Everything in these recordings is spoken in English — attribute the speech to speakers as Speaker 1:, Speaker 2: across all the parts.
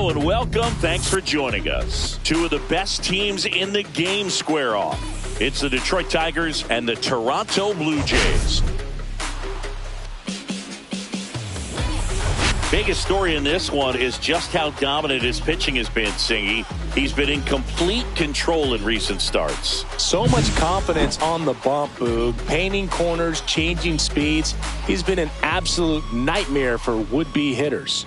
Speaker 1: Hello and welcome. Thanks for joining us. Two of the best teams in the game square off. It's the Detroit Tigers and the Toronto Blue Jays. Biggest story in this one is just how dominant his pitching has been, Singy. He's been in complete control in recent starts.
Speaker 2: So much confidence on the bump, Boog. Painting corners, changing speeds. He's been an absolute nightmare for would-be hitters.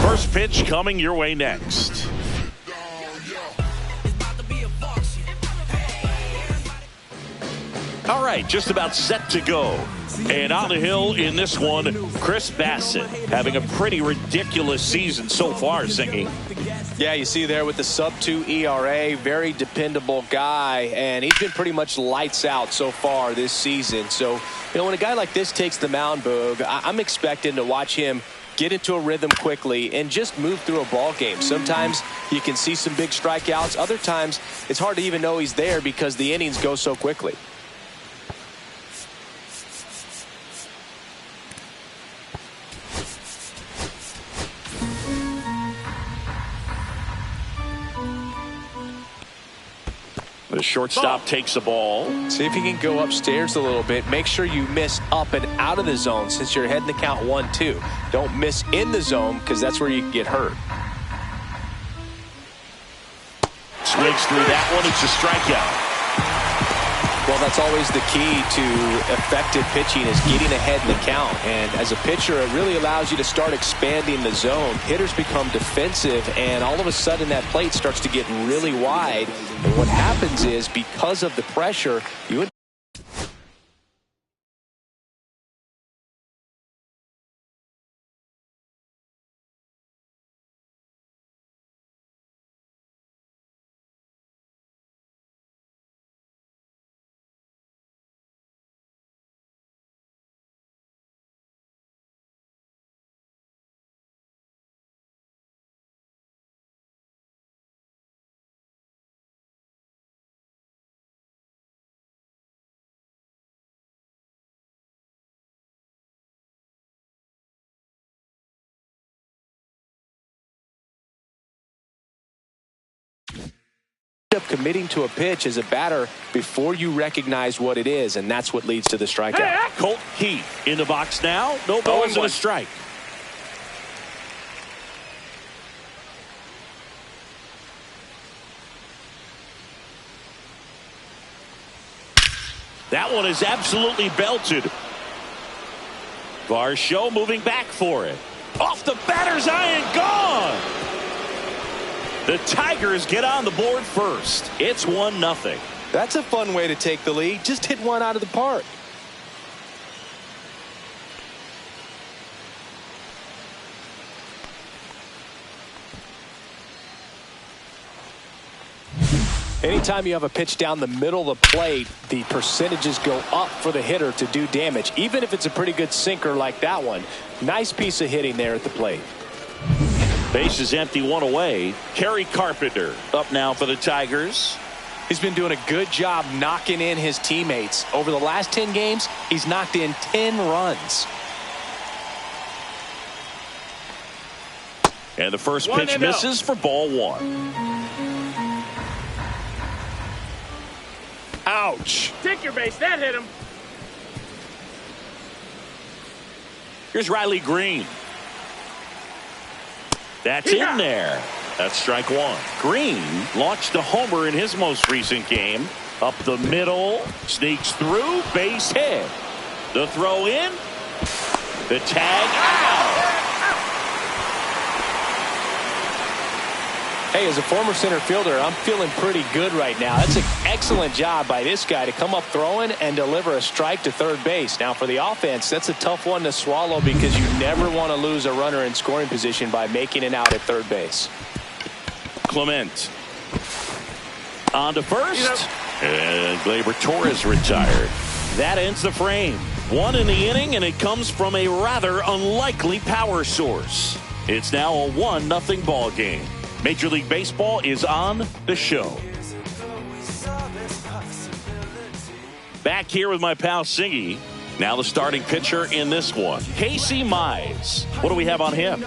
Speaker 1: First pitch coming your way next. All right, just about set to go. And on the hill in this one, Chris Bassett having a pretty ridiculous season so far, Singy.
Speaker 2: Yeah, you see there with the sub-2 ERA, very dependable guy, and he's been pretty much lights out so far this season. So, when a guy like this takes the mound, Boog, I'm expecting to watch him get into a rhythm quickly and just move through a ball game. Sometimes you can see some big strikeouts. Other times it's hard to even know he's there because the innings go so quickly.
Speaker 1: The shortstop takes the ball.
Speaker 2: See if you can go upstairs a little bit. Make sure you miss up and out of the zone since you're heading to count 1-2. Don't miss in the zone because that's where you can get hurt.
Speaker 1: Swings through that one. It's a strikeout.
Speaker 2: Well, that's always the key to effective pitching is getting ahead in the count. And as a pitcher, it really allows you to start expanding the zone. Hitters become defensive, and all of a sudden that plate starts to get really wide. And what happens is because of the pressure, you up committing to a pitch as a batter before you recognize what it is, and that's what leads to the strikeout.
Speaker 1: Colt Heath in the box now. No balls and a strike. That one is absolutely belted. Varsho moving back for it. Off the batter's eye and gone. The Tigers get on the board first. It's 1-0.
Speaker 2: That's a fun way to take the lead. Just hit one out of the park. Anytime you have a pitch down the middle of the plate, the percentages go up for the hitter to do damage, even if it's a pretty good sinker like that one. Nice piece of hitting there at the plate.
Speaker 1: Base is empty, one away. Kerry Carpenter up now for the Tigers.
Speaker 2: He's been doing a good job knocking in his teammates. Over the last 10 games, he's knocked in 10 runs.
Speaker 1: And the first pitch misses for ball one. Ouch.
Speaker 3: Take your base. That hit him.
Speaker 1: Here's Riley Green. That's in there. That's strike one. Green launched a homer in his most recent game. Up the middle. Sneaks through. Base hit. The throw in. The tag out.
Speaker 2: Hey, as a former center fielder, I'm feeling pretty good right now. That's an excellent job by this guy to come up throwing and deliver a strike to third base. Now, for the offense, that's a tough one to swallow because you never want to lose a runner in scoring position by making an out at third base.
Speaker 1: Clement on to first. And Gleyber Torres retired. That ends the frame. One in the inning, and it comes from a rather unlikely power source. It's now a 1-0 ball game. Major League Baseball is on the show. Back here with my pal Singy. Now the starting pitcher in this one, Casey Mize. What do we have on him?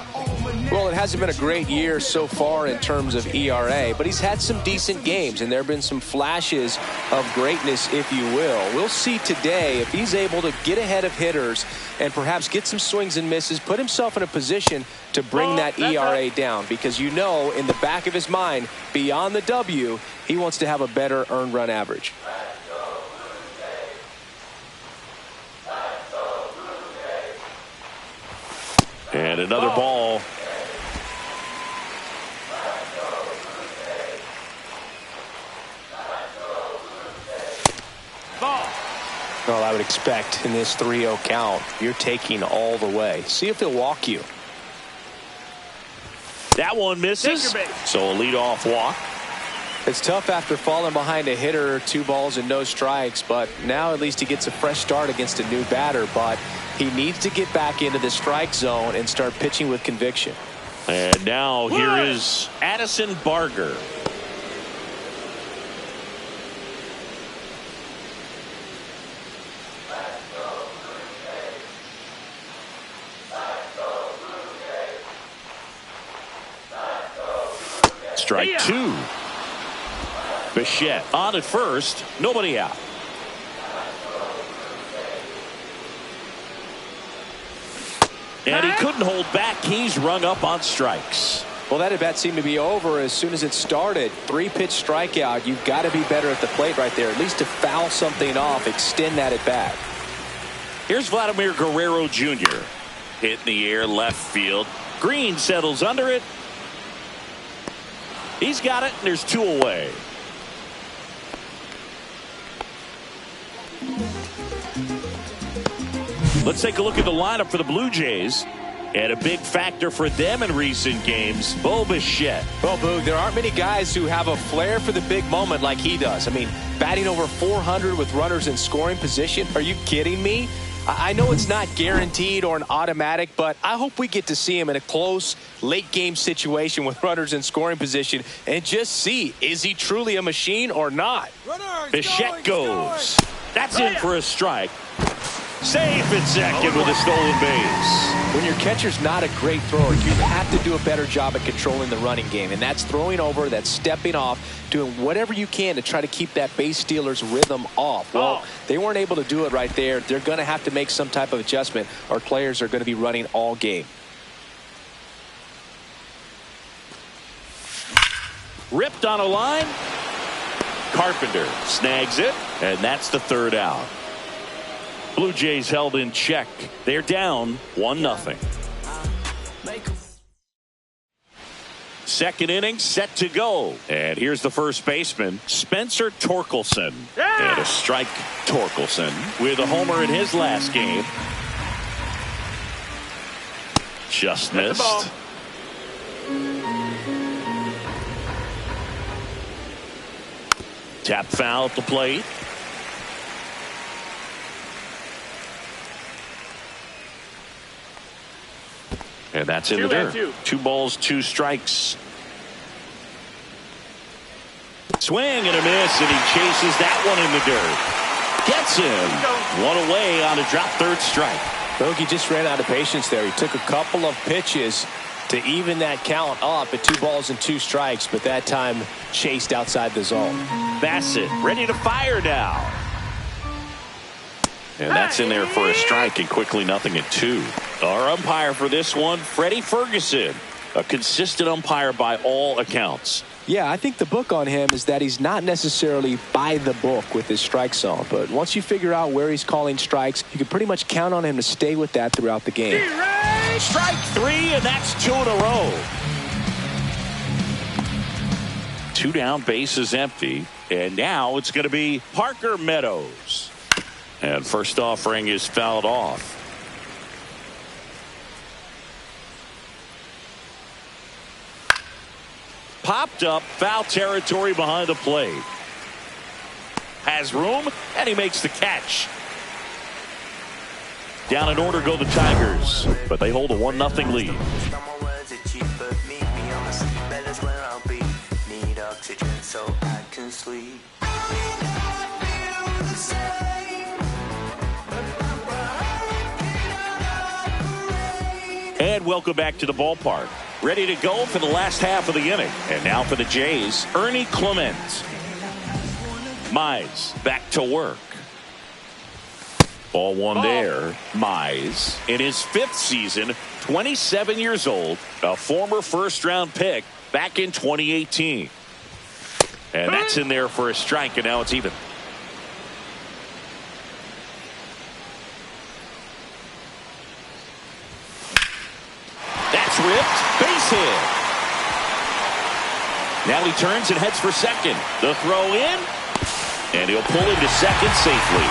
Speaker 2: Well, it hasn't been a great year so far in terms of ERA, but he's had some decent games, and there have been some flashes of greatness, if you will. We'll see today if he's able to get ahead of hitters and perhaps get some swings and misses, put himself in a position to bring that ERA down, because you know in the back of his mind, beyond the W, he wants to have a better earned run average.
Speaker 1: And another ball.
Speaker 2: Well, I would expect in this 3-0 count, you're taking all the way. See if he'll walk you.
Speaker 1: That one misses. So a leadoff walk.
Speaker 2: It's tough after falling behind a hitter, 2 balls and no strikes, but now at least he gets a fresh start against a new batter, but he needs to get back into the strike zone and start pitching with conviction.
Speaker 1: And now here is Addison Barger. Strike 2. Bichette on at first, nobody out. And he couldn't hold back. He's rung up on strikes.
Speaker 2: Well, that at bat seemed to be over as soon as it started. 3-pitch strikeout. You've got to be better at the plate right there, at least to foul something off, extend that at bat.
Speaker 1: Here's Vladimir Guerrero Jr. Hit in the air, left field. Green settles under it. He's got it, and there's 2 away. Let's take a look at the lineup for the Blue Jays. And a big factor for them in recent games, Bo Bichette.
Speaker 2: Well, Boog, there aren't many guys who have a flair for the big moment like he does. I mean, batting over 400 with runners in scoring position. Are you kidding me? I know it's not guaranteed or an automatic, but I hope we get to see him in a close, late-game situation with runners in scoring position and just see, is he truly a machine or not?
Speaker 1: Bichette goes. That's in for a strike. Safe at second with a stolen base.
Speaker 2: When your catcher's not a great thrower, you have to do a better job at controlling the running game, and that's throwing over, that's stepping off, doing whatever you can to try to keep that base stealer's rhythm off. Well, they weren't able to do it right there. They're going to have to make some type of adjustment, or players are going to be running all game.
Speaker 1: Ripped on a line. Carpenter snags it, and that's the 3rd out. Blue Jays held in check. They're down 1-0. Second inning set to go. And here's the first baseman, Spencer Torkelson. And a strike, Torkelson, with a homer in his last game. Just missed. Tap foul at the plate. And that's in the dirt. 2 balls, 2 strikes. Swing and a miss, and he chases that one in the dirt. Gets him. 1 away on a drop 3rd strike.
Speaker 2: Bogey just ran out of patience there. He took a couple of pitches to even that count up at 2 balls and 2 strikes, but that time chased outside the zone.
Speaker 1: Bassett ready to fire now. And that's in there for a strike, and quickly 0-2. Our umpire for this one, Freddie Ferguson, a consistent umpire by all accounts.
Speaker 2: Yeah, I think the book on him is that he's not necessarily by the book with his strike zone, but once you figure out where he's calling strikes, you can pretty much count on him to stay with that throughout the game.
Speaker 1: Strike 3, and that's 2 in a row. 2 down, bases empty, and now it's going to be Parker Meadows. And first offering is fouled off. Popped up, foul territory behind the plate. Has room, and he makes the catch. Down in order go the Tigers, but they hold a 1-0 lead. And welcome back to the ballpark. Ready to go for the last half of the inning. And now for the Jays, Ernie Clement. Mize back to work. Ball one there. Mize in his 5th season, 27 years old, a former first-round pick back in 2018. And that's in there for a strike, and now it's even. That's ripped. Base hit. Now he turns and heads for second. The throw in, and he'll pull him to second safely.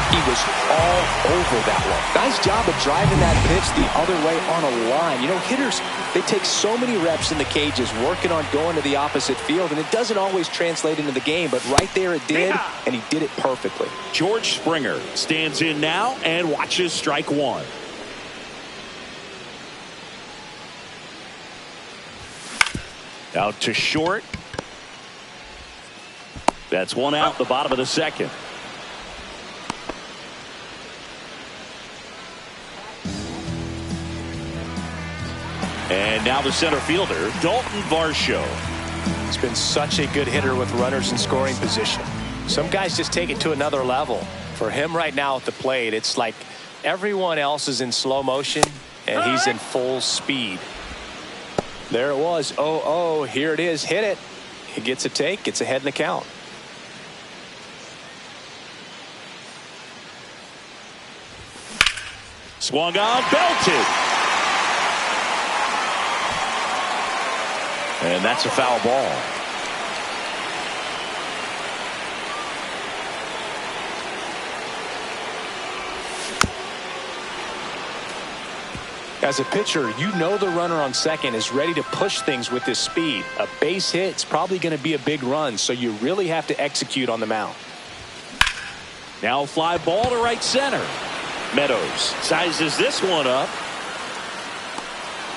Speaker 2: He was all over that one. Nice job of driving that pitch the other way on a line. You know, hitters, they take so many reps in the cages working on going to the opposite field, and it doesn't always translate into the game, but right there it did, and he did it perfectly.
Speaker 1: George Springer stands in now and watches strike one. Out to short. That's one out, the bottom of the second. And now the center fielder, Dalton Varsho.
Speaker 2: He's been such a good hitter with runners in scoring position. Some guys just take it to another level. For him right now at the plate, it's like everyone else is in slow motion and he's in full speed. There it was. Oh, here it is. Hit it. He gets a take, gets ahead in the count.
Speaker 1: Swung on, belted. And that's a foul ball.
Speaker 2: As a pitcher, you know the runner on second is ready to push things with his speed. A base hit, it's probably going to be a big run, so you really have to execute on the mound.
Speaker 1: Now fly ball to right center. Meadows sizes this one up.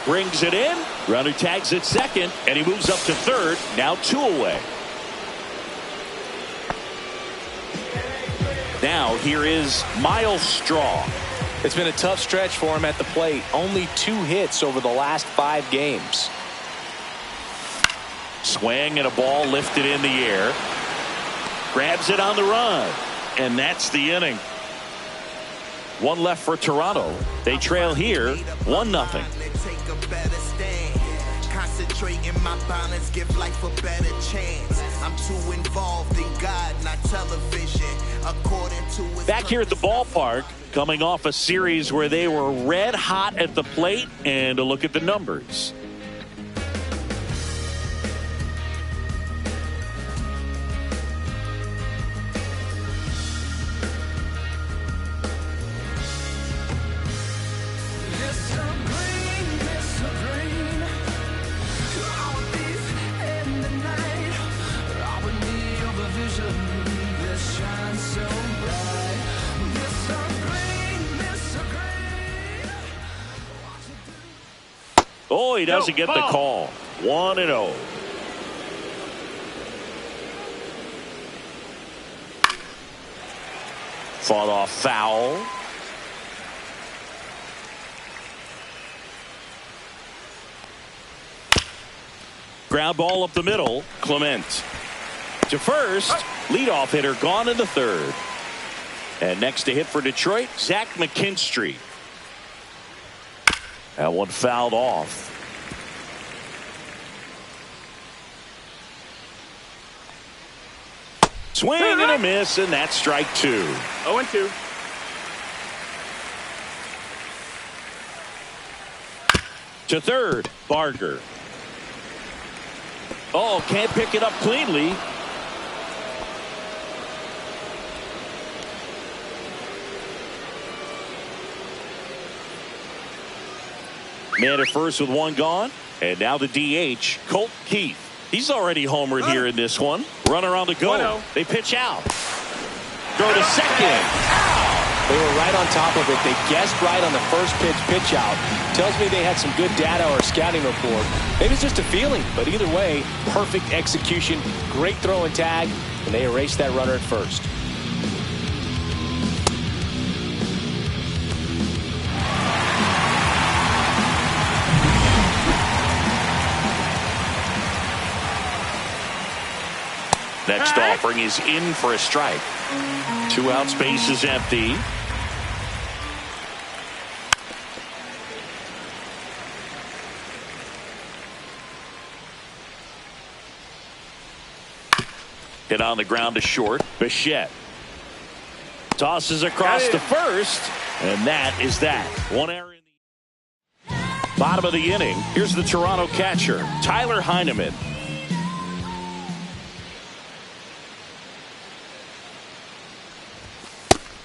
Speaker 1: Brings it in. Runner tags at second, and he moves up to third. Now 2 away. Now here is Miles Straw.
Speaker 2: It's been a tough stretch for him at the plate. Only 2 hits over the last 5 games.
Speaker 1: Swing and a ball lifted in the air. Grabs it on the run. And that's the inning. 1 left for Toronto. They trail here 1-0. Concentrating my balance, give life a better chance. I'm too involved in God, not television. According to back here at the ballpark, coming off a series where they were red hot at the plate, and a look at the numbers. Oh, he doesn't get the call. 1-0. Fought off foul. Ground ball up the middle. Clement to first. Leadoff hitter gone in the third. And next to hit for Detroit, Zach McKinstry. That one fouled off. Swing and a miss, and that's strike 2.
Speaker 3: 0-2.
Speaker 1: To third, Barger. Oh, can't pick it up cleanly. Man at first with 1 gone. And now the DH, Colt Keith. He's already homered here in this one. Runner on the go.
Speaker 3: 1-0.
Speaker 1: They pitch out. Throw to second.
Speaker 2: They were right on top of it. They guessed right on the first pitch out. Tells me they had some good data or scouting report. Maybe it's just a feeling, but either way, perfect execution, great throw and tag, and they erased that runner at first.
Speaker 1: Next offering is in for a strike. 2 outs, base is empty. Hit on the ground to short. Bichette tosses across to first, and that is that. One error in the bottom of the inning. Here's the Toronto catcher, Tyler Heineman.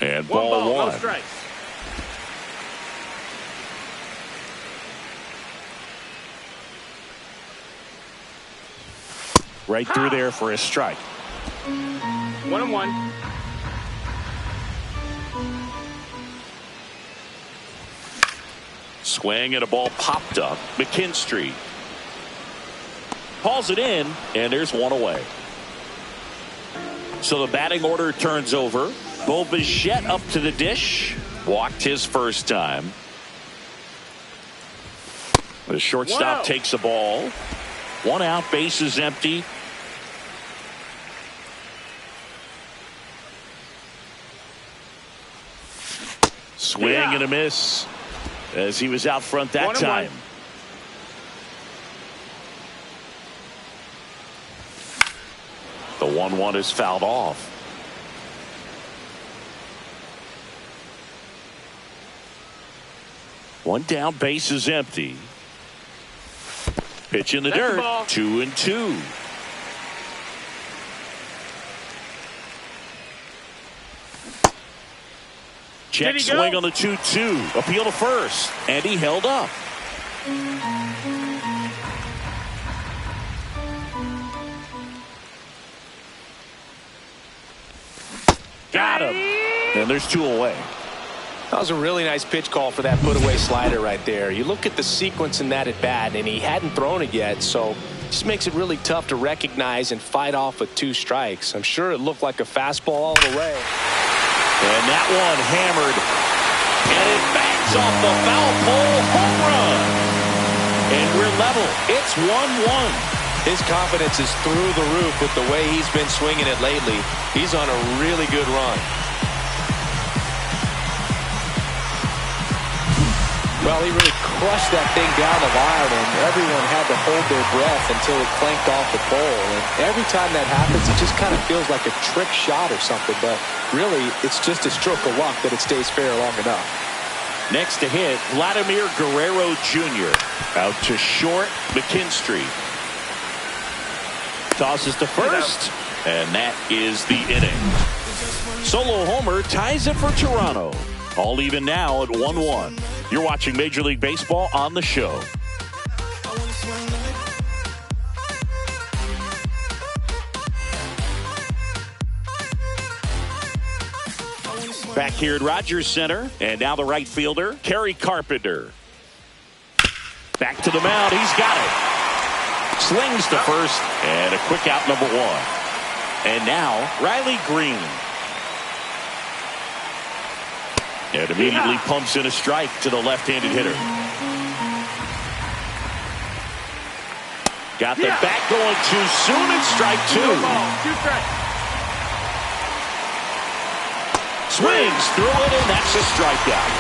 Speaker 1: And ball one.
Speaker 3: No strikes.
Speaker 1: Right through there for a strike.
Speaker 3: 1-1.
Speaker 1: Swing and a ball popped up. McKinstry hauls it in, and there's one away. So the batting order turns over. Bo Bichette up to the dish. Walked his first time. The shortstop takes the ball. 1 out, base is empty. Swing and a miss as he was out front that time. The 1-1 is fouled off. One down, base is empty. Pitch in the dirt. 2-2. Check swing on the 2-2. Appeal to first. And he held up. Got him. And there's 2 away.
Speaker 2: That was a really nice pitch call for that put-away slider right there. You look at the sequence in that at-bat, and he hadn't thrown it yet, so just makes it really tough to recognize and fight off with 2 strikes. I'm sure it looked like a fastball all the way.
Speaker 1: And that one hammered, and it bangs off the foul pole. Home run. And we're level. It's 1-1.
Speaker 2: His confidence is through the roof with the way he's been swinging it lately. He's on a really good run. Well, he really crushed that thing down the line, and everyone had to hold their breath until it clanked off the pole. And every time that happens, it just kind of feels like a trick shot or something. But really, it's just a stroke of luck that it stays fair long enough.
Speaker 1: Next to hit, Vladimir Guerrero Jr. Out to short, McKinstry. Tosses to first, and that is the inning. Solo homer ties it for Toronto. All even now at 1-1. You're watching Major League Baseball on the show. Back here at Rogers Center, and now the right fielder, Kerry Carpenter. Back to the mound, he's got it. Slings to first, and a quick out, number 1. And now, Riley Green. And immediately pumps in a strike to the left-handed hitter. Got the bat going too soon, and strike 2.
Speaker 3: 2 strikes.
Speaker 1: Swings through it, and that's a strikeout.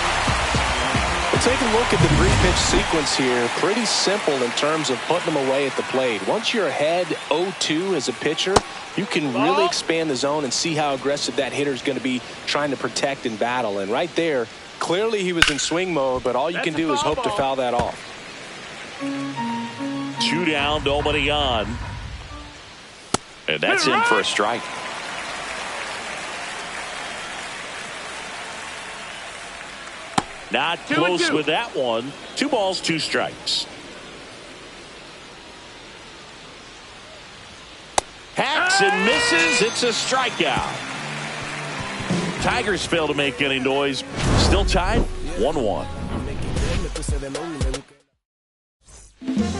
Speaker 2: Well, take a look at the 3-pitch sequence here. Pretty simple in terms of putting them away at the plate. Once you're ahead 0-2 as a pitcher, you can really expand the zone and see how aggressive that hitter is going to be trying to protect and battle. And right there, clearly he was in swing mode, but all you can do is hope to foul that off.
Speaker 1: 2 down, nobody on. And that's in for a strike. Not close with that one. 2 balls, 2 strikes. Hacks and misses. It's a strikeout. Tigers fail to make any noise. Still tied 1-1.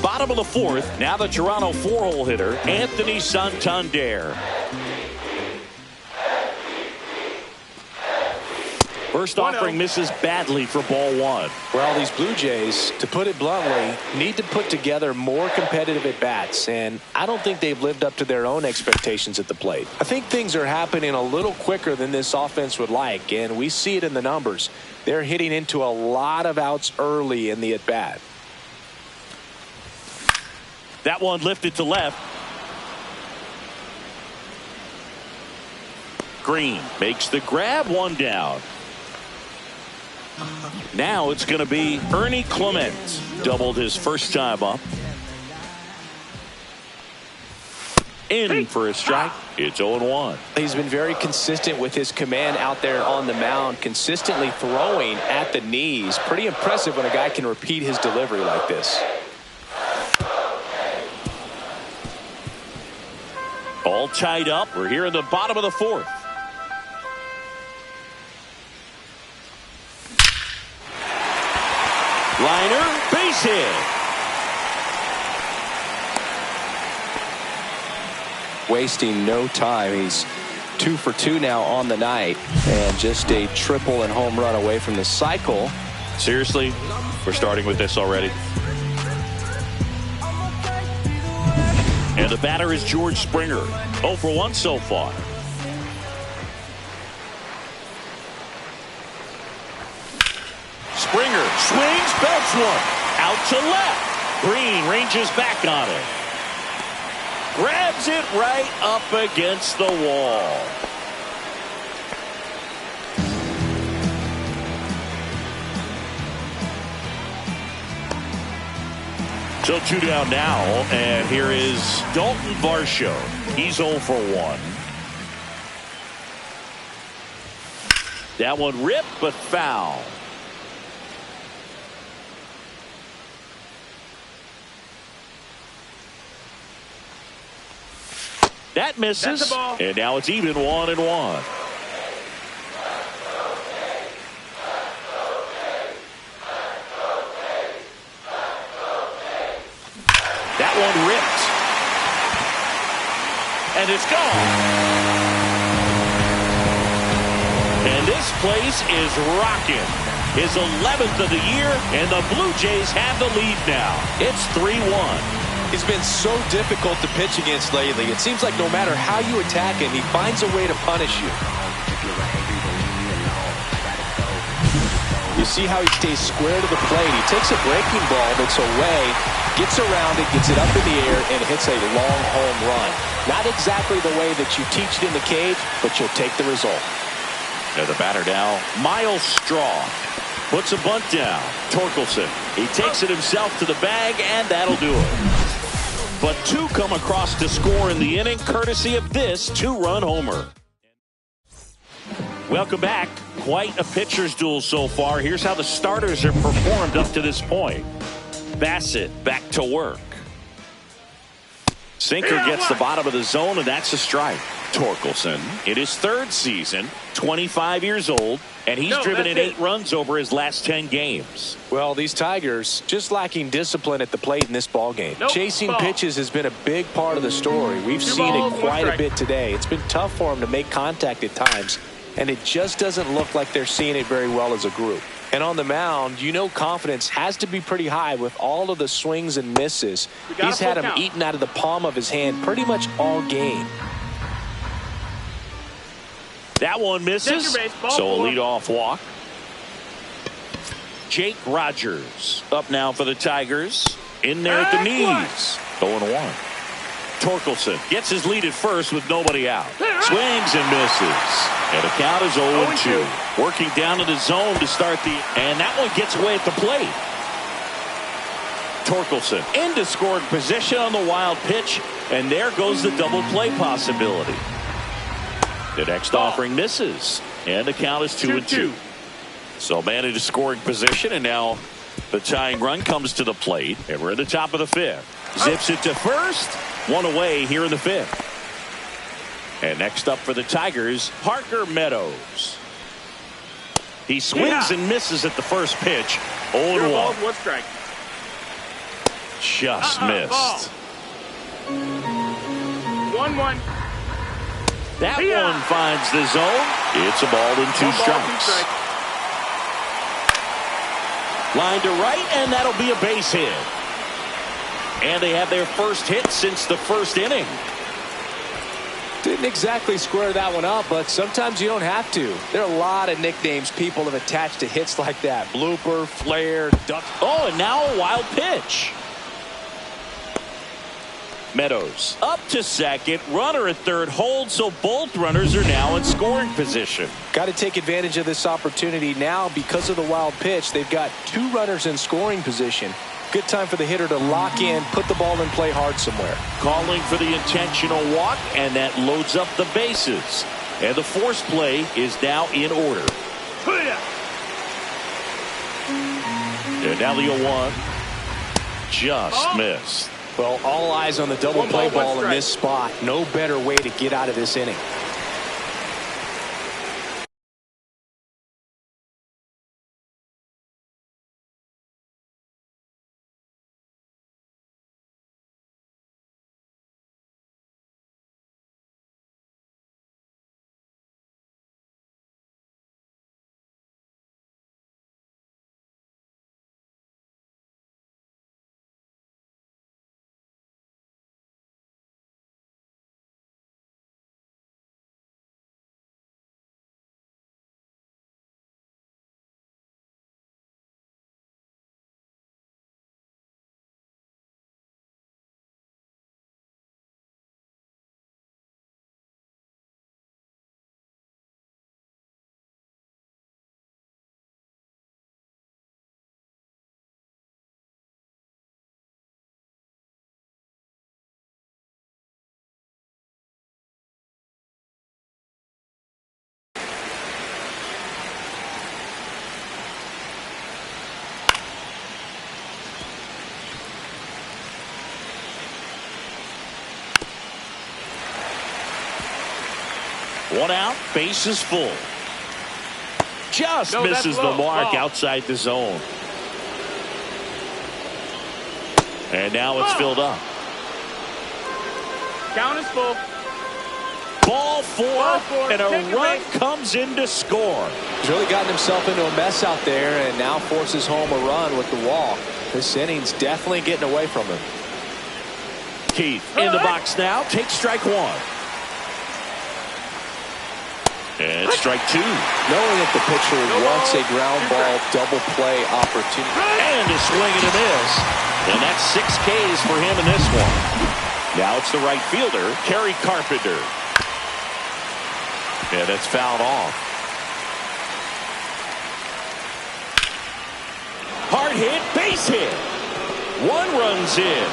Speaker 1: Bottom of the fourth. Now the Toronto 4-hole hitter, Anthony Santander. First offering misses badly for ball one.
Speaker 2: Well, these Blue Jays, to put it bluntly, need to put together more competitive at-bats, and I don't think they've lived up to their own expectations at the plate. I think things are happening a little quicker than this offense would like, and we see it in the numbers. They're hitting into a lot of outs early in the at-bat.
Speaker 1: That one lifted to left. Green makes the grab, one down. Now it's going to be Ernie Clement. Doubled his first time up. In for a strike. It's 0-1.
Speaker 2: He's been very consistent with his command out there on the mound, consistently throwing at the knees. Pretty impressive when a guy can repeat his delivery like this.
Speaker 1: All tied up. We're here in the bottom of the fourth. Liner, base hit.
Speaker 2: Wasting no time. He's 2 for 2 now on the night, and just a triple and home run away from the cycle.
Speaker 1: Seriously, we're starting with this already. And the batter is George Springer. 0 for 1 so far. Springer swings, belts one. Out to left. Green ranges back on it. Grabs it right up against the wall. So 2 down now, and here is Dalton Varsho. He's 0 for 1. That one ripped, but foul. That misses, and now it's even 1-1. That one ripped. And it's gone. And this place is rocking. His 11th of the year, and the Blue Jays have the lead now. It's 3-1.
Speaker 2: He's been so difficult to pitch against lately. It seems like no matter how you attack him, he finds a way to punish you. You see how he stays square to the plate. He takes a breaking ball that's away, gets around it, gets it up in the air, and hits a long home run. Not exactly the way that you teach it in the cage, but you'll take the result.
Speaker 1: And the batter now, Miles Straw. Puts a bunt down. Torkelson. He takes it himself to the bag, and that'll do it. But 2 come across to score in the inning, courtesy of this 2-run homer. Welcome back. Quite a pitcher's duel so far. Here's how the starters have performed up to this point. Bassett back to work. Sinker gets the bottom of the zone, and that's a strike. Torkelson in his 3rd season, 25 years old, and he's driven in 8 runs over his last 10 games.
Speaker 2: Well, these Tigers just lacking discipline at the plate in this ballgame. Chasing pitches has been a big part of the story. We've seen it quite a bit today. It's been tough for them to make contact at times, and it just doesn't look like they're seeing it very well as a group. And on the mound, you know confidence has to be pretty high with all of the swings and misses. He's had them eaten out of the palm of his hand pretty much all game.
Speaker 1: That one misses, so a leadoff walk. Jake Rogers up now for the Tigers. In there at the knees. 0-1. Torkelson gets his lead at first with nobody out. Swings and misses. And the count is 0-2. Working down in the zone to start the... And that one gets away at the plate. Torkelson into scoring position on the wild pitch. And there goes the double play possibility. The next offering misses. And the count is 2-2. So man into scoring position, and now the tying run comes to the plate, and we're at the top of the 5th. Zips it to first. 1 away here in the 5th. And next up for the Tigers, Parker Meadows. He swings and misses at the first pitch. 0-1.
Speaker 3: 1 strike.
Speaker 1: Just missed.
Speaker 3: 1-1.
Speaker 1: That one finds the zone. It's a ball and 2 strikes. Line to right, and that'll be a base hit. And they have their first hit since the first inning.
Speaker 2: Didn't exactly square that one up, but sometimes you don't have to. There are a lot of nicknames people have attached to hits like that. Blooper, flare, duck.
Speaker 1: Oh, and now a wild pitch. Meadows up to second. Runner at third holds, so both runners are now in scoring position.
Speaker 2: Got to take advantage of this opportunity now because of the wild pitch. They've got 2 runners in scoring position. Good time for the hitter to lock in, put the ball in play hard somewhere.
Speaker 1: Calling for the intentional walk, and that loads up the bases. And the force play is now in order. And now the 0-1. Just missed.
Speaker 2: Well, all eyes on the double play ball in this spot. No better way to get out of this inning.
Speaker 1: One out, base is full. Just
Speaker 3: No,
Speaker 1: misses the
Speaker 3: low.
Speaker 1: mark
Speaker 3: Ball.
Speaker 1: outside the zone. And now it's filled up.
Speaker 3: Count is full.
Speaker 1: Ball 4, and
Speaker 3: Take
Speaker 1: a run
Speaker 3: base.
Speaker 1: comes in to score.
Speaker 2: He's really gotten himself into a mess out there and now forces home a run with the walk. This inning's definitely getting away from him.
Speaker 1: Keith in the box now, takes strike 1. And strike 2.
Speaker 2: Knowing that the pitcher wants a ground ball double play opportunity.
Speaker 1: And a swing and a miss. And that's 6 Ks for him in this one. Now it's the right fielder, Kerry Carpenter. And that's fouled off. Hard hit, base hit. 1 run's in.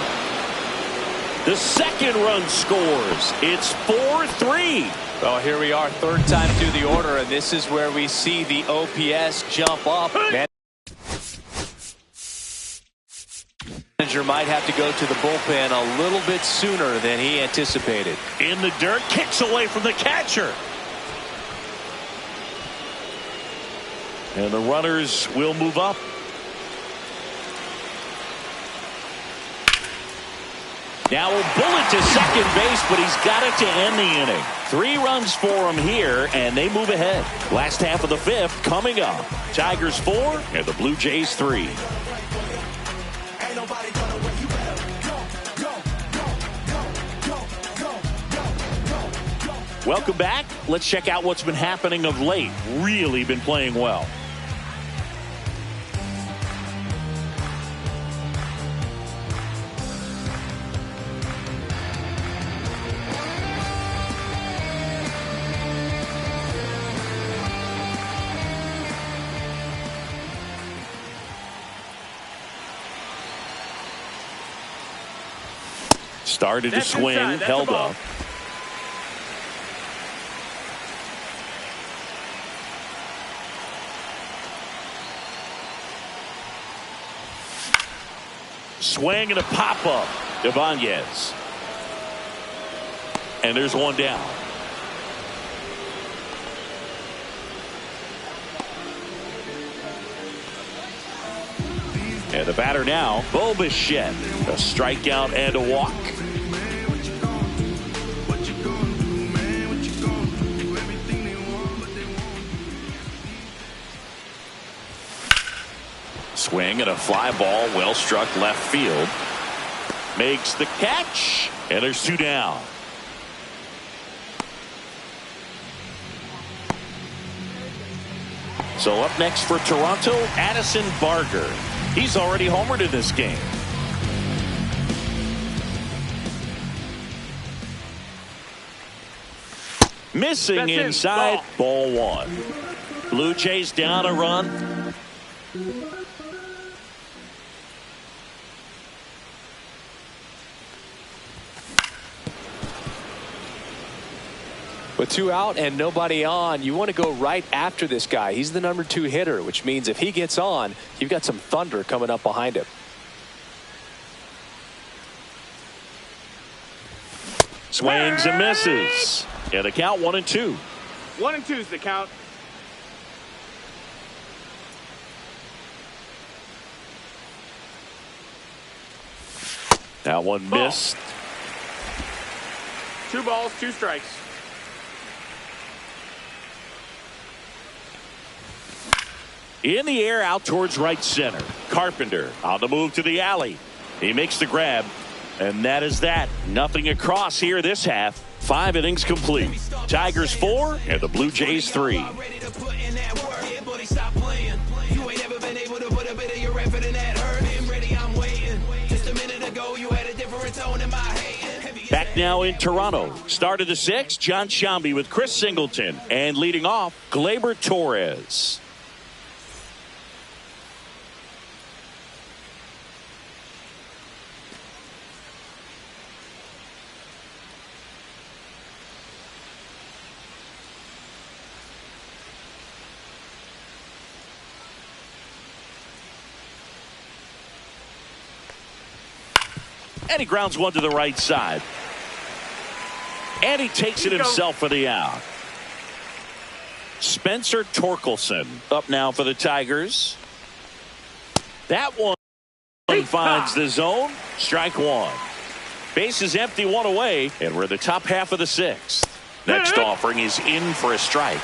Speaker 1: The second run scores. It's 4-3.
Speaker 2: Well, here we are, 3rd time through the order, and this is where we see the OPS jump up. Manager might have to go to the bullpen a little bit sooner than he anticipated.
Speaker 1: In the dirt, kicks away from the catcher. And the runners will move up. Now a bullet to second base, but he's got it to end the inning. 3 runs for him here, and they move ahead. Last half of the 5th coming up. Tigers 4 and the Blue Jays 3. Welcome back. Let's check out what's been happening of late. Really been playing well. Started to swing, held up. Swing and a pop-up. Ibanez. And there's 1 down. And the batter now, Bo Bichette. A strikeout and a walk. Swing and a fly ball, well struck left field. Makes the catch, and there's 2 down. So up next for Toronto, Addison Barger. He's already homered in this game. Missing inside, ball 1. Blue Jays down a run.
Speaker 2: With 2 out and nobody on, you want to go right after this guy. He's the number 2 hitter, which means if he gets on, you've got some thunder coming up behind him.
Speaker 1: Swings and misses. And the count 1-2.
Speaker 3: 1-2 is the count.
Speaker 1: That one missed.
Speaker 3: 2 balls, 2 strikes.
Speaker 1: In the air out towards right center. Carpenter on the move to the alley. He makes the grab. And that is that. Nothing across here this half. 5 innings complete. Tigers 4 and the Blue Jays 3. Back now in Toronto. Start of the 6th, John Shambi with Chris Singleton. And leading off, Gleyber Torres. And he grounds one to the right side. And he takes it himself for the out. Spencer Torkelson up now for the Tigers. That one finds the zone. Strike 1. Base is empty, 1 away. And we're in the top half of the 6th. Next offering is in for a strike.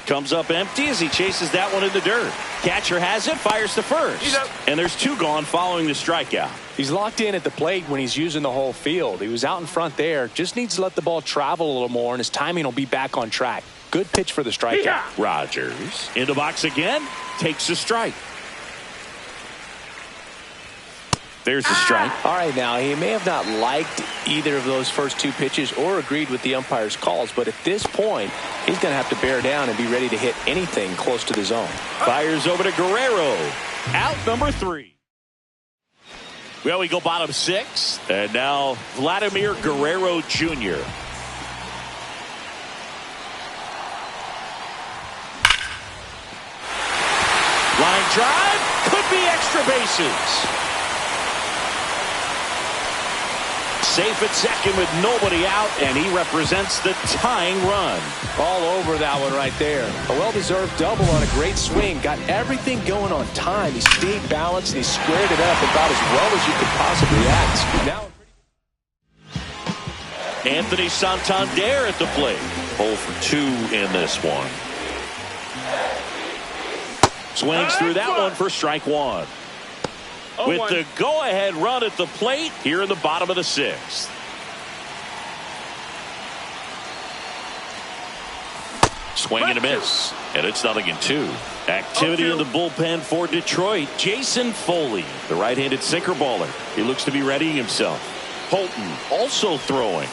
Speaker 1: Comes up empty as he chases that one in the dirt. Catcher has it, fires to first. And there's 2 gone following the strikeout.
Speaker 2: He's locked in at the plate when he's using the whole field. He was out in front there. Just needs to let the ball travel a little more, and his timing will be back on track. Good pitch for the strikeout.
Speaker 1: Rogers in the box again. Takes a strike. There's the strike.
Speaker 2: All right, now, he may have not liked either of those first 2 pitches or agreed with the umpire's calls, but at this point, he's going to have to bear down and be ready to hit anything close to the zone.
Speaker 1: Fires over to Guerrero. Out number 3. Well, we go bottom 6. And now Vladimir Guerrero Jr. Line drive. Could be extra bases. Safe at second with nobody out, and he represents the tying run.
Speaker 2: All over that one right there. A well-deserved double on a great swing. Got everything going on time. He stayed balanced, and he squared it up about as well as you could possibly ask. Now,
Speaker 1: Anthony Santander at the plate. 0 for 2 in this one. Swings through that one for strike 1. With the go-ahead run at the plate here in the bottom of the 6th. Swing and a miss. And it's 0-2. Activity in the bullpen for Detroit. Jason Foley, the right-handed sinker baller. He looks to be readying himself. Holton also throwing.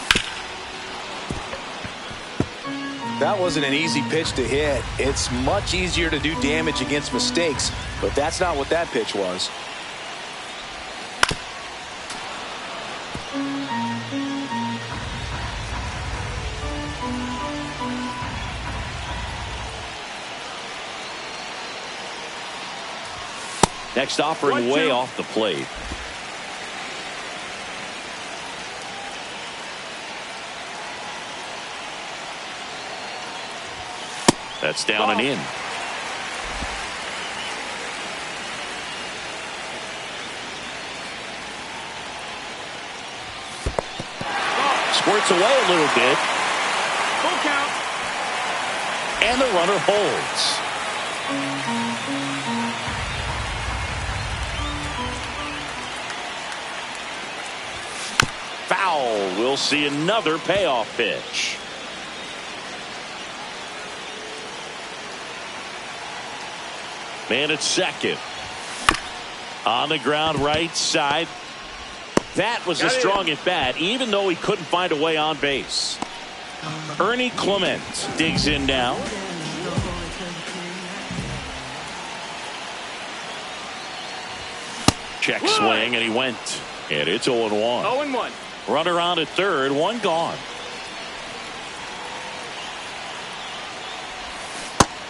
Speaker 2: that wasn't an easy pitch to hit. It's much easier to do damage against mistakes, but that's not what that pitch was.
Speaker 1: Next offering way off the plate. That's down and in. squirts away a little bit.
Speaker 3: Full count.
Speaker 1: And the runner holds. Foul. We'll see another payoff pitch. Man at second. On the ground right side. That was a strong at bat, even though he couldn't find a way on base. Ernie Clement digs in now. Check swing, and he went. And it's 0-1.
Speaker 3: 0-1.
Speaker 1: Runner on at third, one gone.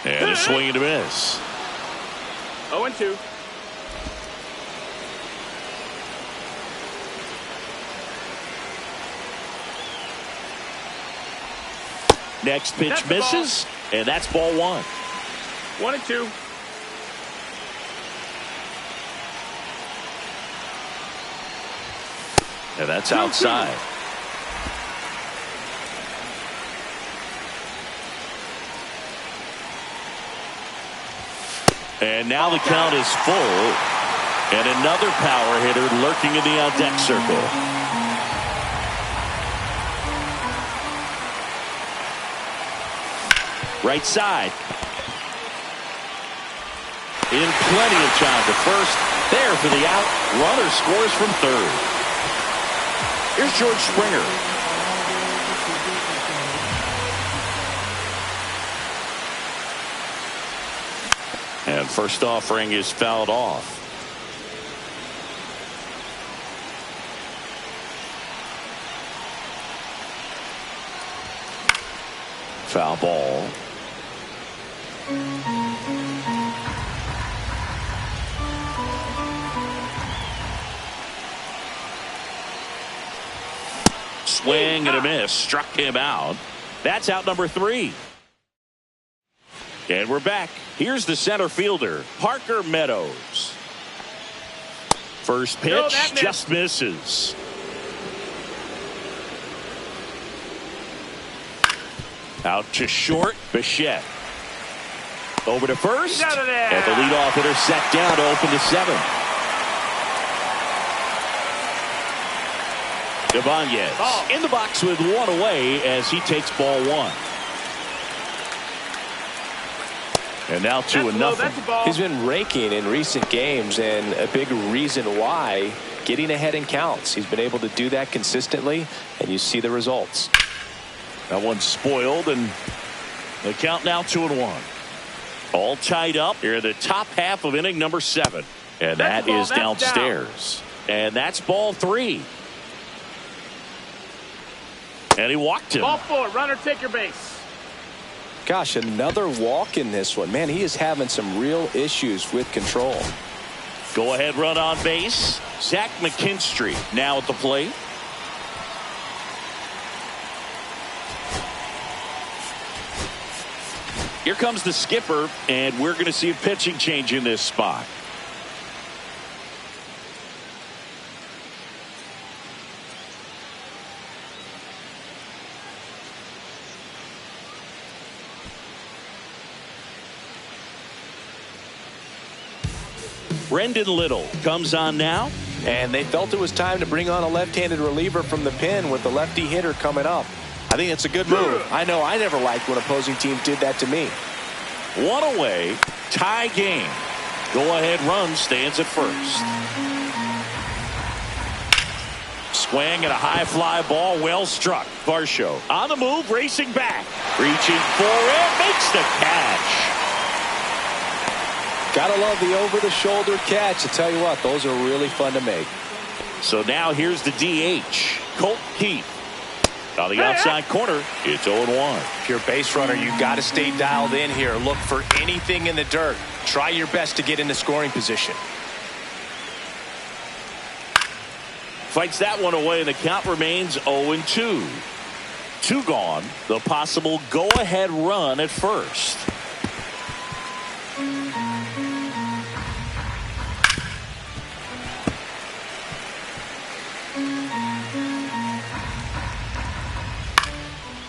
Speaker 1: And a swing and a miss.
Speaker 3: 0-2.
Speaker 1: Next pitch misses, and that's ball one.
Speaker 3: 1-2.
Speaker 1: And that's outside. And now the count is full. And another power hitter lurking in the on-deck circle. Right side. In plenty of time to first. There for the out. Runner scores from third. Here's George Springer. And first offering is fouled off. Foul ball. Swing and a miss. Struck him out. That's out number 3. And we're back. Here's the center fielder, Parker Meadows. First pitch just misses. Out to short, Bichette. Over to first. And the leadoff hitter set down to open the 7th. Ibanez in the box with one away as he takes ball one. And now 2-0.
Speaker 2: He's been raking in recent games, and a big reason why, getting ahead in counts. He's been able to do that consistently, and you see the results.
Speaker 1: That one's spoiled, and the count now 2-1. All tied up here in the top half of inning number 7. And that is downstairs. And that's ball 3. And he walked him.
Speaker 3: Ball 4. Runner, take your base.
Speaker 2: Gosh, another walk in this one. Man, he is having some real issues with control.
Speaker 1: Go ahead run on base. Zach McKinstry now at the plate. Here comes the skipper, and we're going to see a pitching change in this spot. Brendan Little comes on now.
Speaker 2: And they felt it was time to bring on a left-handed reliever from the pen with the lefty hitter coming up. I think it's a good move. I know I never liked when opposing teams did that to me.
Speaker 1: One away, tie game. Go-ahead run stands at first. Swing and a high fly ball, well struck. Varsho on the move, racing back. Reaching for it, makes the catch.
Speaker 2: Gotta love the over-the-shoulder catch. I tell you what, those are really fun to make.
Speaker 1: So now here's the DH, Colt Keith. On the outside corner, it's 0-1.
Speaker 2: If you're a base runner, you got to stay dialed in here. Look for anything in the dirt. Try your best to get into scoring position.
Speaker 1: Fights that one away, and the count remains 0-2. 2 gone. The possible go-ahead run at first.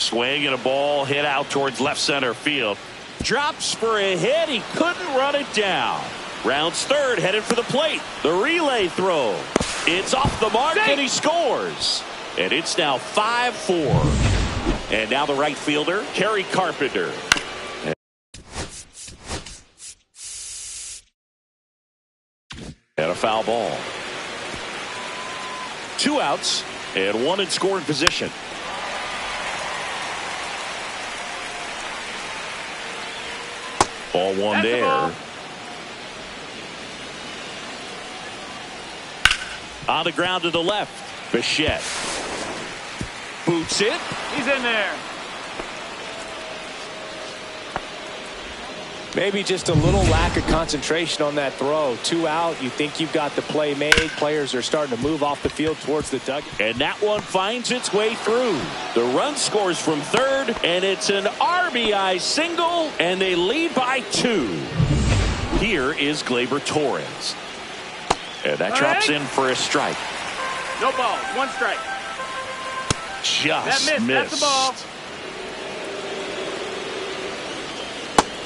Speaker 1: Swing and a ball hit out towards left center field. Drops for a hit. He couldn't run it down. Rounds third, headed for the plate. The relay throw. It's off the mark, and he scores. And it's now 5-4. And now the right fielder, Kerry Carpenter. And a foul ball. 2 outs and 1 in scoring position. Ball 1 there.
Speaker 3: Ball.
Speaker 1: On the ground to the left. Bichette. Boots it.
Speaker 3: He's in there.
Speaker 2: Maybe just a little lack of concentration on that throw. 2 out. You think you've got the play made. Players are starting to move off the field towards the dugout.
Speaker 1: And that one finds its way through. The run scores from third, and it's an RBI single, and they lead by 2. Here is Gleyber Torres. And that drops in for a strike.
Speaker 3: No ball. 1 strike.
Speaker 1: Just
Speaker 3: that missed.
Speaker 1: missed.
Speaker 3: That's the ball.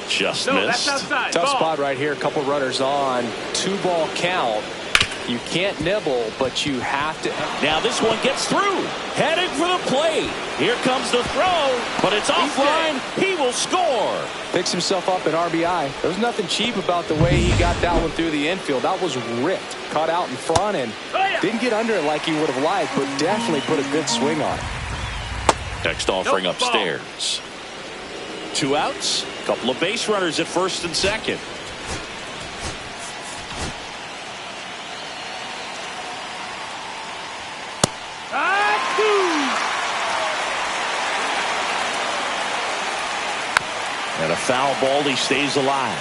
Speaker 1: Just
Speaker 3: no,
Speaker 1: missed.
Speaker 3: That's outside.
Speaker 2: Tough
Speaker 3: ball.
Speaker 2: spot right here. A couple runners on. 2-ball count. You can't nibble, but you have to.
Speaker 1: Now this one gets through. Heading for the plate. Here comes the throw, but it's offline. He will score.
Speaker 2: Picks himself up at RBI. There's nothing cheap about the way he got that one through the infield. That was ripped. Caught out in front and didn't get under it like he would have liked, but definitely put a good swing on it.
Speaker 1: Next offering upstairs. 2 outs. Couple of base runners at first and second. And a foul ball. He stays alive.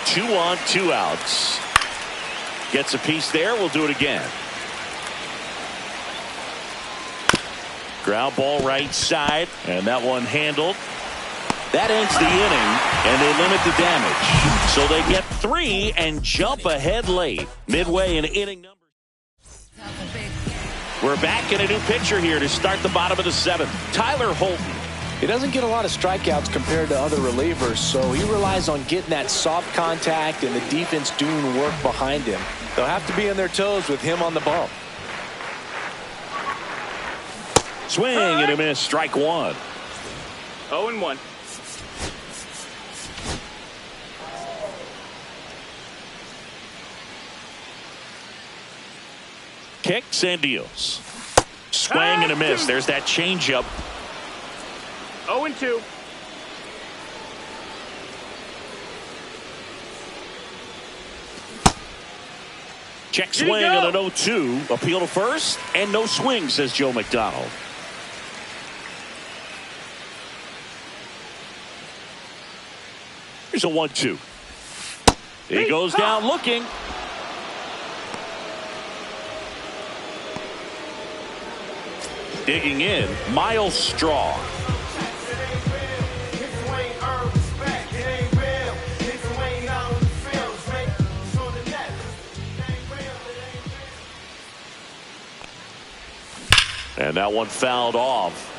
Speaker 1: 2 on, 2 outs. Gets a piece there. We'll do it again. Ground ball right side. And that one handled. That ends the inning, and they limit the damage. So they get 3 and jump ahead late. Midway in inning number. We're back in a new pitcher here to start the bottom of the 7th. Tyler Holton.
Speaker 2: He doesn't get a lot of strikeouts compared to other relievers, so he relies on getting that soft contact and the defense doing work behind him. They'll have to be on their toes with him on the bump.
Speaker 1: Swing and a miss. Strike 1.
Speaker 3: 0-1.
Speaker 1: Kicks and deals. Swing and a miss. There's that changeup.
Speaker 3: 0-2.
Speaker 1: Check swing on an 0-2. Appeal to first, and no swing, says Joe McDonald. Here's a 1-2. He goes down looking. Digging in, Miles Straw. And that one fouled off.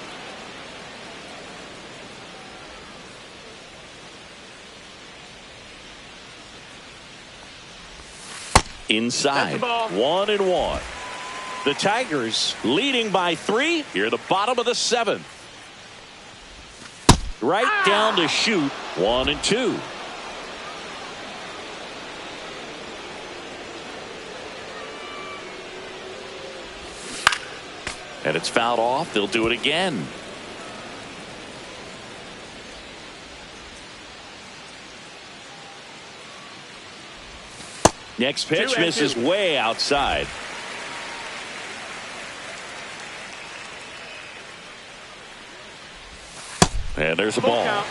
Speaker 1: Inside, 1-1. The Tigers leading by 3. Here at the bottom of the 7th. Right down to shoot. 1-2. And it's fouled off. They'll do it again. Next pitch misses way outside. And there's a ball.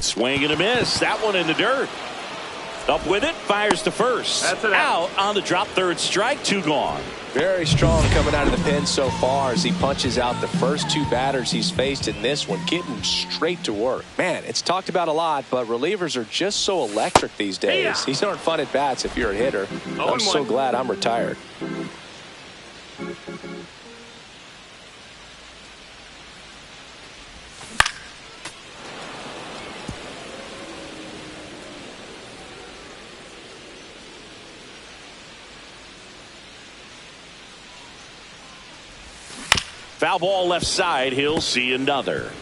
Speaker 1: Swing and a miss. That one in the dirt. Up with it. Fires to first.
Speaker 3: That's it.
Speaker 1: Out on the drop. 3rd strike. 2 gone.
Speaker 2: Very strong coming out of the pen so far as he punches out the first two batters he's faced in this one, getting straight to work. Man, it's talked about a lot, but relievers are just so electric these days.
Speaker 3: Yeah.
Speaker 2: These aren't fun at bats if you're a hitter. I'm so glad I'm retired.
Speaker 1: Foul ball left side. He'll see another.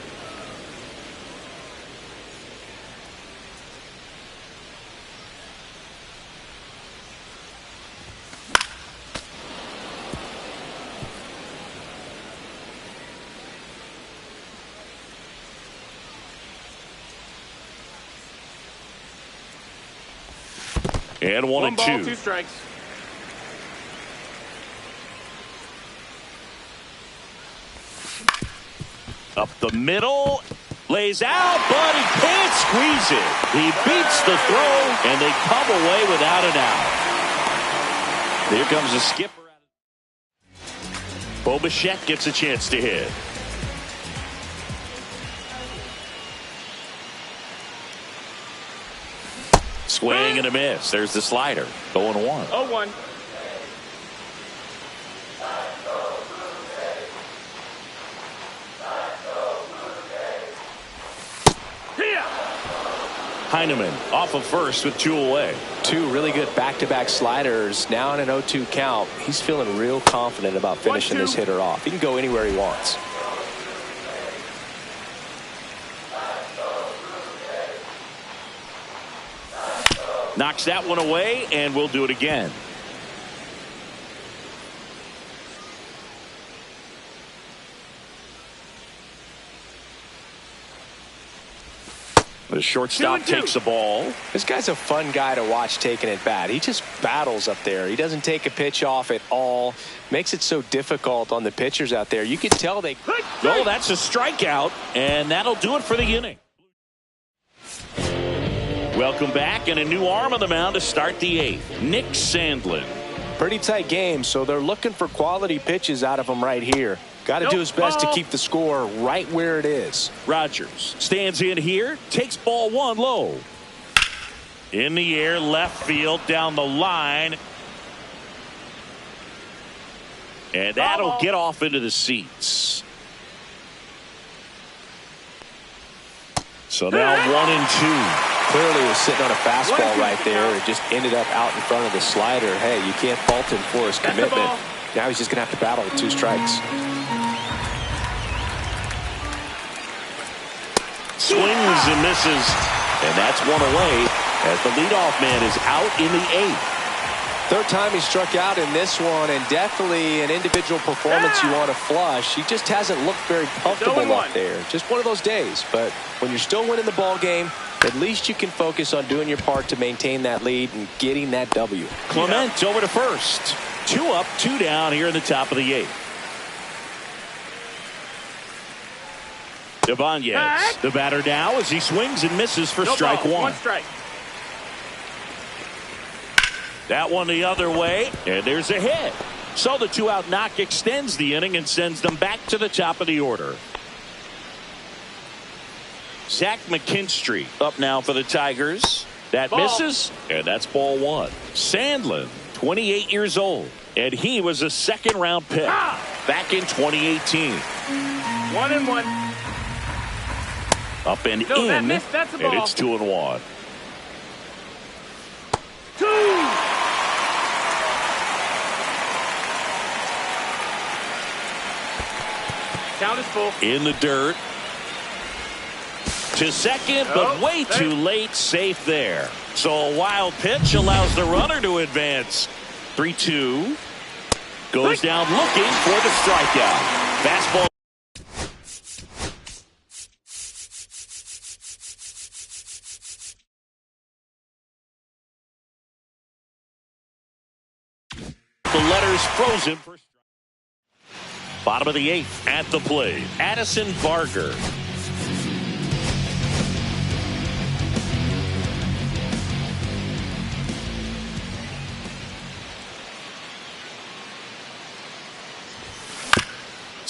Speaker 1: And one and
Speaker 3: ball,
Speaker 1: two.
Speaker 3: 2 strikes.
Speaker 1: Up the middle, lays out, but he can't squeeze it. He beats the throw, and they come away without an out. Here comes the skipper. Bo Bichette gets a chance to hit. Swing and a miss. There's the slider. 0-1.
Speaker 3: 0-1.
Speaker 1: Heineman off of first with 2 away.
Speaker 2: Two really good back-to-back sliders. Now in an 0-2 count. He's feeling real confident about finishing this hitter off. He can go anywhere he wants.
Speaker 1: Knocks that one away, and we'll do it again. The shortstop takes the ball.
Speaker 2: This guy's a fun guy to watch taking at bat. He just battles up there. He doesn't take a pitch off at all. Makes it so difficult on the pitchers out there. You can tell they...
Speaker 1: Oh, that's a strikeout, and that'll do it for the inning. Welcome back, and a new arm on the mound to start the 8th. Nick Sandlin.
Speaker 2: Pretty tight game, so they're looking for quality pitches out of him right here. Got to do his best to keep the score right where it is.
Speaker 1: Rogers stands in here, takes ball 1 low. In the air, left field, down the line. And that'll get off into the seats. So now 1-2.
Speaker 2: Clearly was sitting on a fastball right there. It just ended up out in front of the slider. Hey, you can't fault him for his commitment. Now he's just going to have to battle with 2 strikes.
Speaker 1: Swings and misses, and that's 1 away as the leadoff man is out in the 8th.
Speaker 2: Third time he struck out in this one, and definitely an individual performance you want to flush. He just hasn't looked very comfortable up there. Just one of those days. But when you're still winning the ball game, at least you can focus on doing your part to maintain that lead and getting that W.
Speaker 1: Clement over to first. 2 up, 2 down here in the top of the 8th. Ibanez, the batter now as he swings and misses for strike 1.
Speaker 3: 1 strike.
Speaker 1: That one the other way, and there's a hit. So the 2-out knock extends the inning and sends them back to the top of the order. Zach McKinstry up now for the Tigers. That misses, and that's ball 1. Sandlin, 28 years old, and he was a 2nd-round pick back in 2018.
Speaker 3: 1-1.
Speaker 1: Up and
Speaker 3: No,
Speaker 1: in,
Speaker 3: that's a ball.
Speaker 1: and it's 2-1.
Speaker 3: 2. Count is full.
Speaker 1: In the dirt. To second, but way too late. Safe there. So a wild pitch allows the runner to advance. 3-2. Goes down looking for the strikeout. Fastball. The letters frozen for bottom of the 8th at the plate. Addison Barger.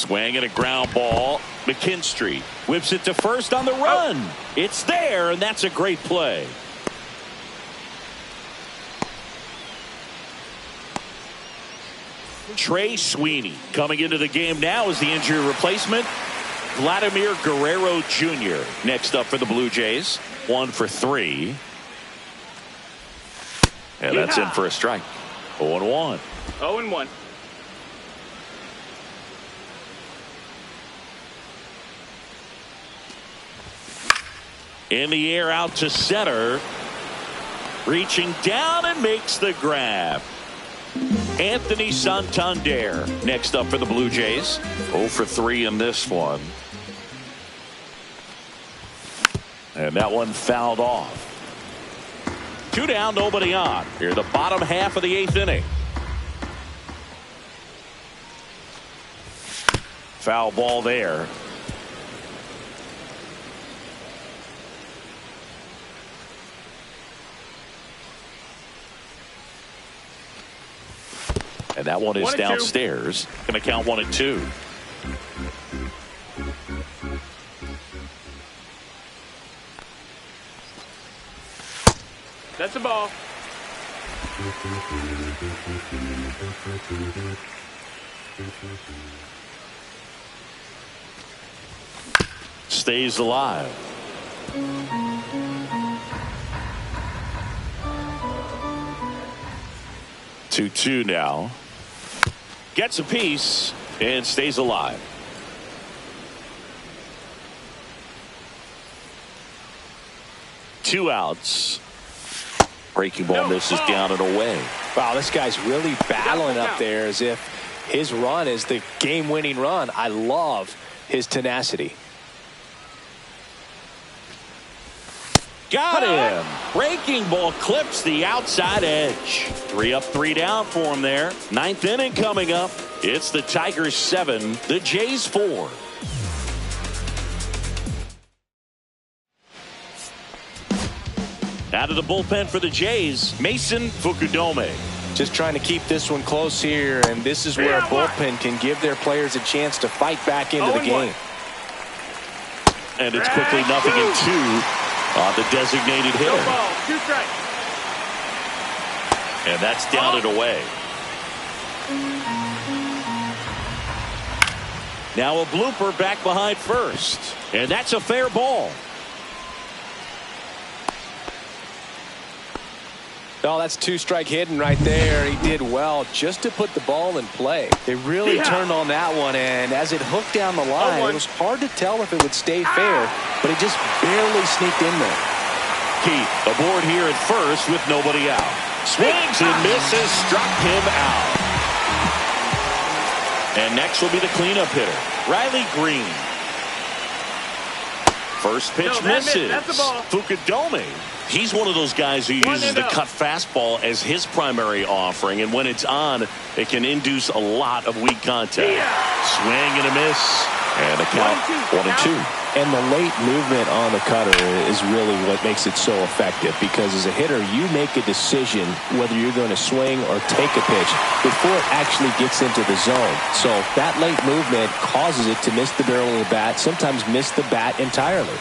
Speaker 1: Swing and a ground ball. McKinstry whips it to first on the run. It's there, and that's a great play. Trey Sweeney coming into the game now as the injury replacement. Vladimir Guerrero Jr. next up for the Blue Jays. 1 for 3. And that's in for a strike. 0-1.
Speaker 3: 0-1.
Speaker 1: In the air out to center. Reaching down and makes the grab. Anthony Santander next up for the Blue Jays. 0 for 3 in this one. And that one fouled off. 2 down, nobody on. Here, the bottom half of the 8th inning. Foul ball there. And that one is downstairs. Going to count 1-2.
Speaker 3: That's the ball.
Speaker 1: Stays alive. Two now. Gets a piece and stays alive. Two outs. Breaking ball misses down and away.
Speaker 2: Wow, this guy's really battling up there as if his run is the game-winning run. I love his tenacity.
Speaker 1: Got him. Breaking ball clips the outside edge. 3 up, 3 down for him there. 9th inning coming up. It's the Tigers 7, the Jays 4. Out of the bullpen for the Jays, Mason Fukudome.
Speaker 2: Just trying to keep this one close here, and this is where a bullpen can give their players a chance to fight back into the game.
Speaker 1: And it's quickly 0-2 on the designated hitter.
Speaker 3: No ball, 2 strikes.
Speaker 1: And that's down and away. Now a blooper back behind first. And that's a fair ball.
Speaker 2: Oh, that's 2-strike hidden right there. He did well just to put the ball in play. They really turned on that one, and as it hooked down the line, it was hard to tell if it would stay fair, but it just barely sneaked in there.
Speaker 1: Keith aboard here at first with nobody out. Swings and misses, struck him out. And next will be the cleanup hitter, Riley Green. First pitch misses.
Speaker 3: That's the ball.
Speaker 1: Fukudome. He's one of those guys who uses the cut fastball as his primary offering, and when it's on, it can induce a lot of weak contact. Swing and a miss, and a count 1-2.
Speaker 2: And the late movement on the cutter is really what makes it so effective, because as a hitter, you make a decision whether you're going to swing or take a pitch before it actually gets into the zone. So that late movement causes it to miss the barrel of the bat, sometimes miss the bat entirely.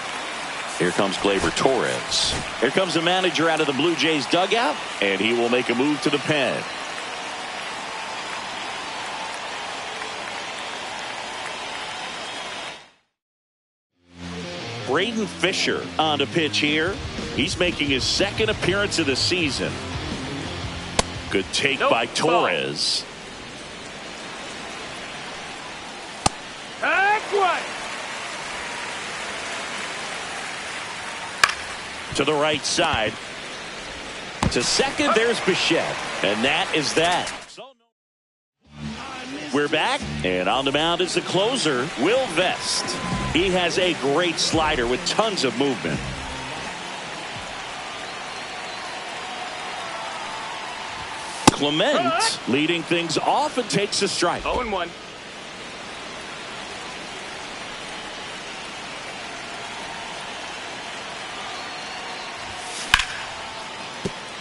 Speaker 1: Here comes Gleyber Torres. Here comes the manager out of the Blue Jays dugout, and he will make a move to the pen. Braden Fisher on the pitch here. He's making his 2nd appearance of the season. Good take by Torres. To the right side. To second, there's Bichette. And that is that. We're back, and on the mound is the closer, Will Vest. He has a great slider with tons of movement. Clement leading things off and takes a strike.
Speaker 3: 0-1.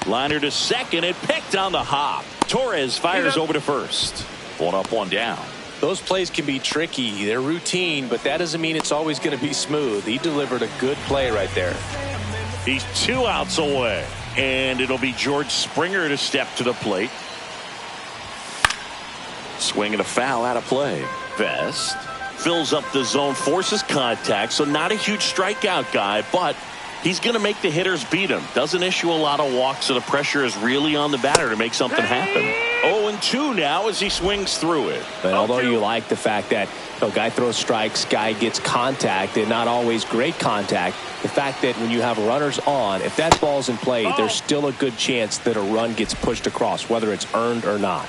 Speaker 1: Liner to second and picked on the hop. Torres fires over to first. 1 up, 1 down.
Speaker 2: Those plays can be tricky. They're routine, but that doesn't mean it's always going to be smooth. He delivered a good play right there.
Speaker 1: He's 2 outs away, and it'll be George Springer to step to the plate. Swing and a foul out of play. Vest fills up the zone, forces contact, so not a huge strikeout guy, but he's going to make the hitters beat him. Doesn't issue a lot of walks, so the pressure is really on the batter to make something happen. 0-2 now as he swings through it.
Speaker 2: But although you like the fact that guy throws strikes, guy gets contact, and not always great contact, the fact that when you have runners on, if that ball's in play, there's still a good chance that a run gets pushed across, whether it's earned or not.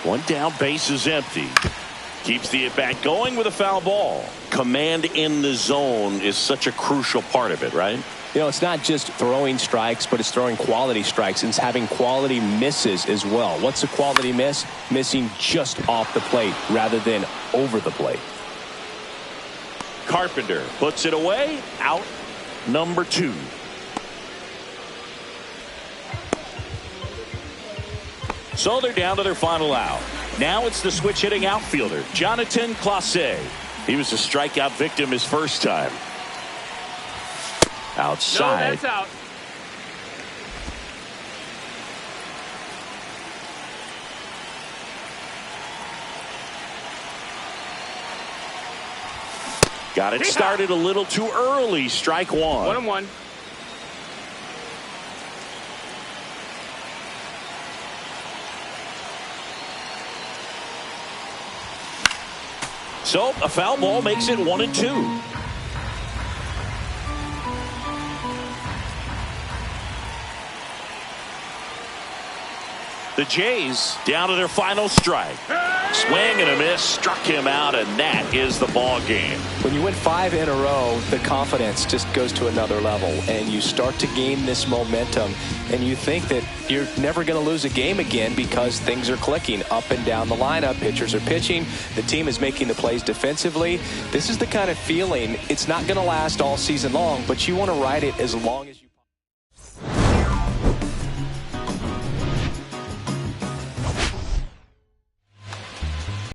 Speaker 1: One down, base is empty. Keeps the at-bat going with a foul ball. Command in the zone is such a crucial part of it, right?
Speaker 2: It's not just throwing strikes, but it's throwing quality strikes, and it's having quality misses as well. What's a quality miss? Missing just off the plate rather than over the plate.
Speaker 1: Carpenter puts it away. Out number 2. So they're down to their final out. Now it's the switch hitting outfielder, Jonathan Clase. He was a strikeout victim his first time. Outside.
Speaker 3: No, that's out.
Speaker 1: Got it started a little too early. Strike 1.
Speaker 3: 1-1.
Speaker 1: So a foul ball makes it 1-2. The Jays down to their final strike. Swing and a miss, struck him out, and that is the ball game.
Speaker 2: When you win 5 in a row, the confidence just goes to another level, and you start to gain this momentum, and you think that you're never going to lose a game again because things are clicking up and down the lineup. Pitchers are pitching. The team is making the plays defensively. This is the kind of feeling, it's not going to last all season long, but you want to ride it as long as you